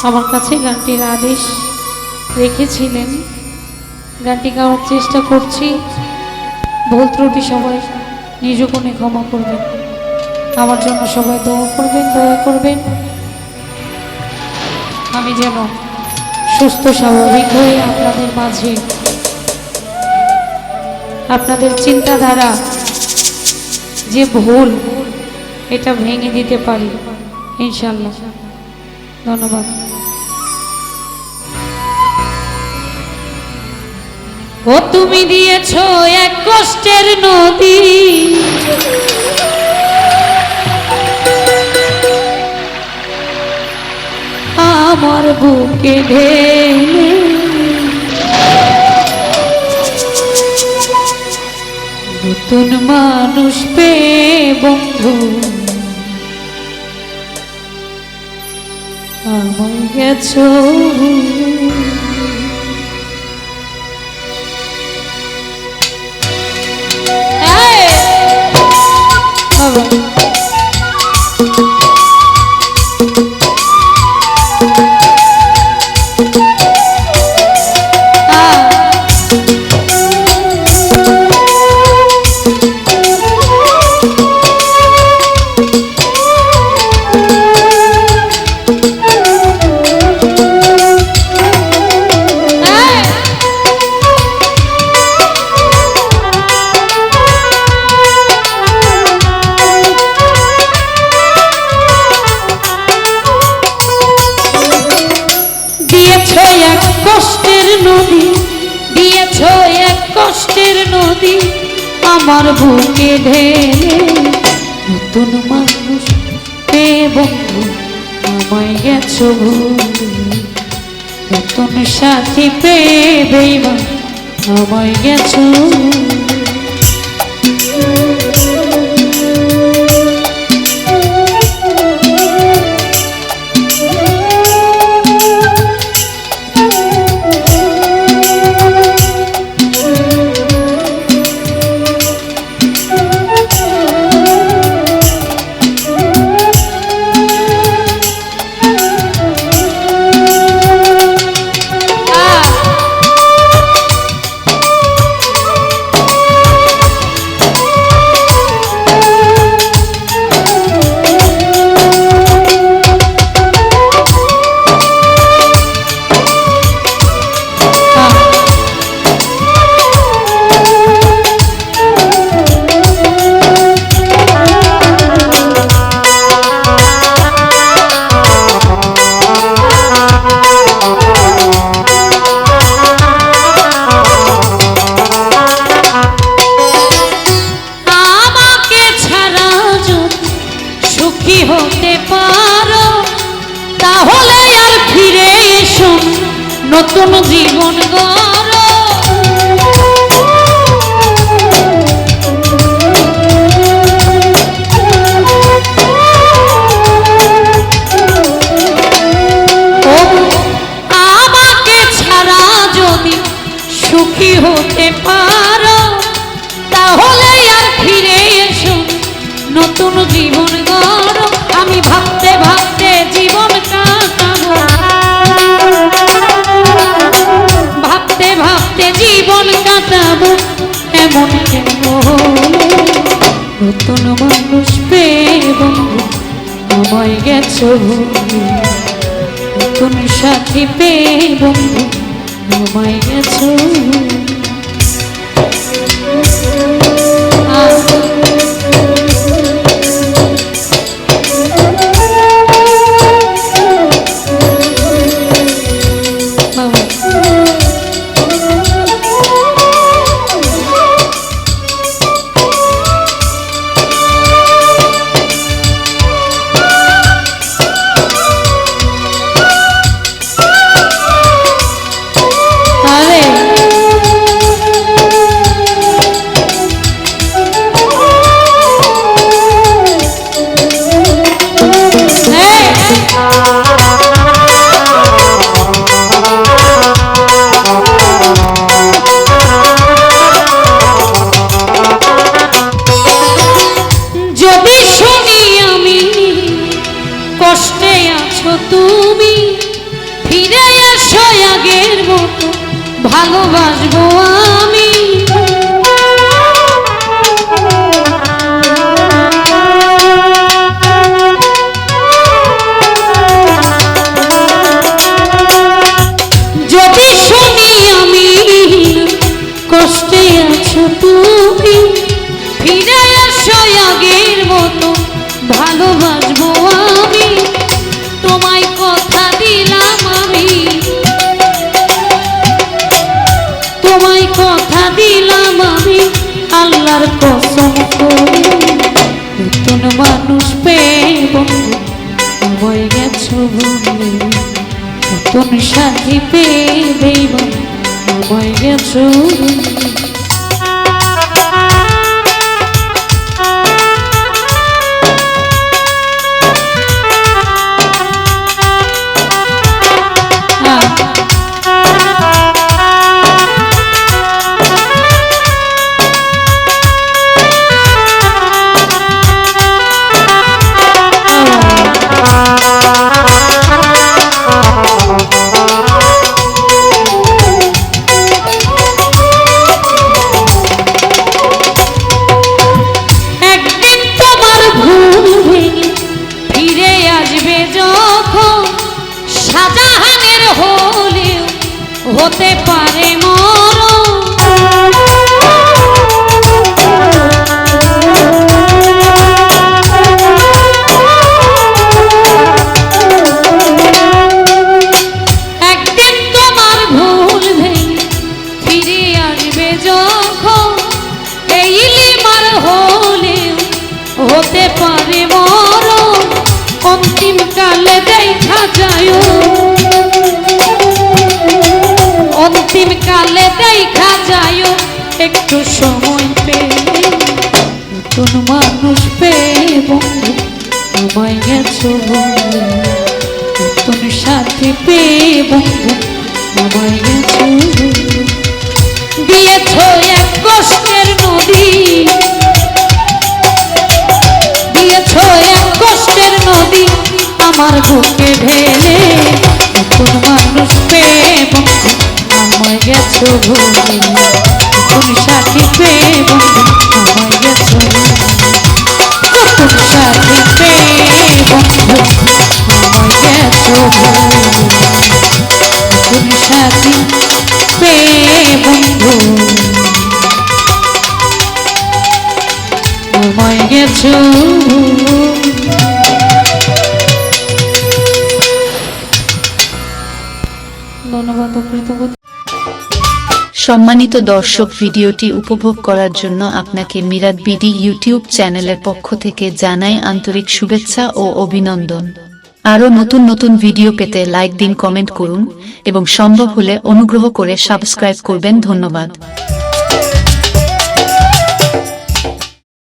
আমার কাছে গানটির আদেশ রেখেছিলেন, গানটি গাওয়ার চেষ্টা করছি। ভুল ত্রুটি সবাই নিজ গুণে ক্ষমা করবেন। আমার জন্য সবাই দোয়া করবেন, দয়া করবেন আমি যেন সুস্থ স্বাভাবিক হয়ে আপনাদের মাঝে আপনাদের চিন্তাধারা যে ভুল এটা ভেঙে দিতে পারি ইনশাআল্লাহ। ধন্যবাদ। ও তুমি দিয়েছো এক কষ্টের নদী, আমার বুকে ঢেলে নতুন মানুষ পেয়ে বন্ধু আমায় গেছো। কষ্টের নদী আমার বুকে ঢেলে নতুন মানুষ পেয়ে বন্ধু আমায় গেছো ভুলে, নতুন সাথী পেয়ে বেইমান আমায় গেছো। হতে পারো তাহলে আর ফিরে এসো নতুন জীবন গড়ো। আমাকে ছাড়া যদি সুখী হতে পারো তাহলে আর ফিরে এসো নতুন জীবন গড়ো। আমি ভাবতে ভাবতে জীবন কাটাবো, ভাবতে ভাবতে জীবন কাটাবো, এমন কেন নতুন মানুষ পেয়ে বন্ধু আমায় গেছো ভুলে, নতুন সাথী পেয়ে বন্ধু আমায় গেছো। ভালোবাসবো আমি। যদি শুনি আমি কষ্টে আছো তুমি, ফিরে আসো আগের মতো ভালোবাসবো আমি। তোমায় কথা দিলাম আমি, তোমায় কথা দিলাম আমি আল্লাহর কসম করে। নতুন মানুষ পেয়ে বন্ধু আমায় গেছো ভুলে, নতুন সাথী পেয়ে দেব আমায় গেছো ভুলে। হতে পারে মরণ, একদিন তোমার ভুল ভেঙে ফিরে আসবে যখন, এই লিমার হলেও হতে পারে মরণ। অন্তিম কালে দেখা যায়, অন্তিম কালে দেখা যায় একটু সময় পেয়ে। নতুন মানুষ পেয়ে বন্ধু আমায় গেছো ভুলে, নতুন সাথী পেয়ে বন্ধু আমায় গেছো ভুলে। দিয়েছো এক কষ্টের নদী, দিয়েছো এক কষ্টের নদী আমার বুকে ঢেলে। নতুন মানুষ পেয়ে বন্ধু আমায় গেছো ভুলে, নতুন সাথী পেয়ে বন্ধু আমায় গেছো ভুলে, নতুন সাথী পেয়ে বন্ধু আমায় গেছো ভুলে, নতুন সাথী পেয়ে বন্ধু আমায় গেছো ভুলে। ধন্যবাদ ও কৃতজ্ঞতা। সম্মানিত দর্শক, ভিডিওটি উপভোগ করার জন্য আপনাকে মিরাত বিডি ইউটিউব চ্যানেলের পক্ষ থেকে জানাই আন্তরিক শুভেচ্ছা ও অভিনন্দন। আরও নতুন নতুন ভিডিও পেতে লাইক দিন, কমেন্ট করুন এবং সম্ভব হলে অনুগ্রহ করে সাবস্ক্রাইব করবেন। ধন্যবাদ।